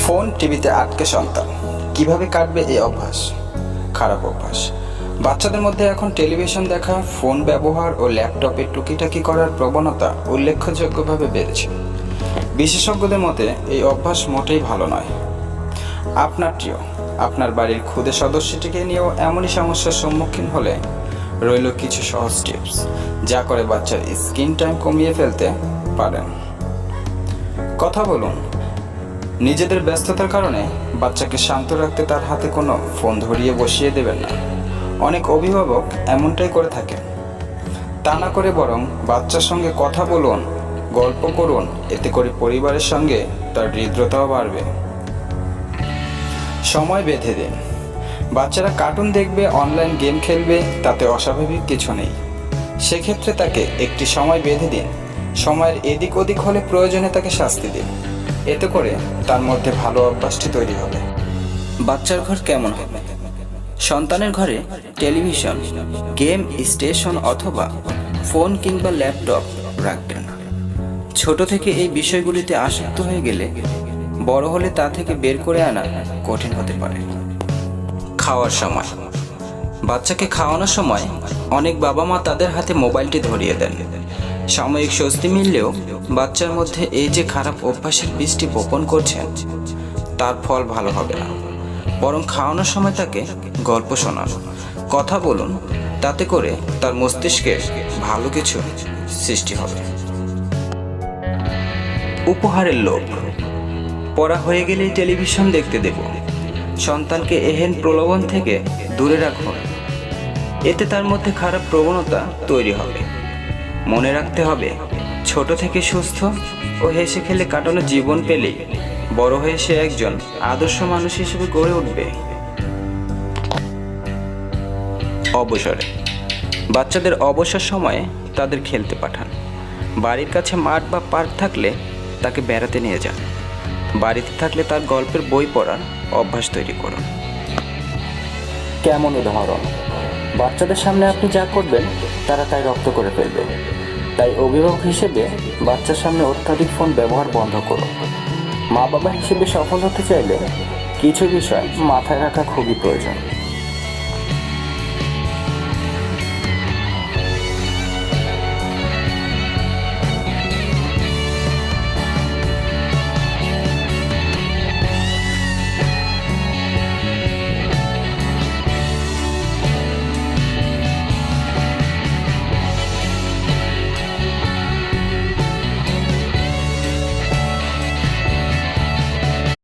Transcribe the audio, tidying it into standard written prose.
Phone টিভিতে আটকে সন্তান কিভাবে কাটবে এই অভ্যাস? খারাপ অভ্যাস। বাচ্চাদের মধ্যে এখন টেলিভিশন দেখা, ফোন ব্যবহার ও ল্যাপটপে টুকিটাকি করার প্রবণতা উল্লেখযোগ্যভাবে বেড়েছে। বিশেষজ্ঞদের মতে এই অভ্যাস মোটেই ভালো নয়। আপনার প্রিয় আপনার বাড়ির ক্ষুদে সদস্যটিকে নিয়েও এমনই সমস্যার সম্মুখীন হলে রইল কিছু সহজ টিপস, যা করে বাচ্চার স্ক্রিন টাইম কমিয়ে ফেলতে পারেন। কথা বলুন। নিজেদের ব্যস্ততার কারণে বাচ্চাকে শান্ত রাখতে তার হাতে কোনো ফোন ধরিয়ে বসিয়ে দেবেন না। অনেক অভিভাবক এমনটাই করে থাকেন। তা না করে বরং বাচ্চার সঙ্গে কথা বলুন, গল্প করুন, এতে করে পরিবারের সঙ্গে তার হৃদ্রতাও বাড়বে। সময় বেঁধে দিন। বাচ্চারা কার্টুন দেখবে, অনলাইন গেম খেলবে, তাতে অস্বাভাবিক কিছু নেই। সেক্ষেত্রে তাকে একটি সময় বেঁধে দিন। সময়ের এদিক ওদিক হলে প্রয়োজনে তাকে শাস্তি দিন। এতে করে তার মধ্যে ভালো অভ্যাসটি তৈরি হবে। বাচ্চার ঘর কেমন হবে? সন্তানের ঘরে টেলিভিশন, গেম স্টেশন অথবা ফোন কিংবা ল্যাপটপ রাখবেন না। ছোট থেকে এই বিষয়গুলিতে আসক্ত হয়ে গেলে বড় হলে তা থেকে বের করে আনা কঠিন হতে পারে। খাওয়ার সময়। বাচ্চাকে খাওয়ানোর সময় অনেক বাবা মা তাদের হাতে মোবাইলটি ধরিয়ে দেন। সাময়িক স্বস্তি মিললেও বাচ্চার মধ্যে এই যে খারাপ অভ্যাসের বীজটি বপন করছেন, তার ফল ভালো হবে না। বরং খাওয়ানোর সময় তাকে গল্প শোনান, কথা বলুন, তাতে করে তার মস্তিষ্কে ভালো কিছু সৃষ্টি হবে। উপহারের লোভ। পড়া হয়ে গেলেই টেলিভিশন দেখতে দেব। সন্তানকে এহেন প্রলোভন থেকে দূরে রাখুন। এতে তার মধ্যে খারাপ প্রবণতা তৈরি হবে। মনে রাখতে হবে, ছোট থেকে সুস্থ ও হেসে খেলে কাটানো জীবন পেলেই বড় হয়ে সে একজন আদর্শ মানুষ হিসেবে গড়ে উঠবে। অবসরে। বাচ্চাদের অবসর সময়ে তাদের খেলতে পাঠান। বাড়ির কাছে মাঠ বা পার্ক থাকলে তাকে বেড়াতে নিয়ে যান। বাড়িতে থাকলে তার গল্পের বই পড়ার অভ্যাস তৈরি করুন। কেমন উদাহরণ? বাচ্চাদের সামনে আপনি যা করবেন তারা তাই রপ্ত করে ফেলবে। তাই অভিভাবক হিসেবে বাচ্চার সামনে অত্যাধিক ফোন ব্যবহার বন্ধ করুন। মা বাবা হিসেবে সফল হতে চাইলে কিছু বিষয় মাথায় রাখা খুবই প্রয়োজন।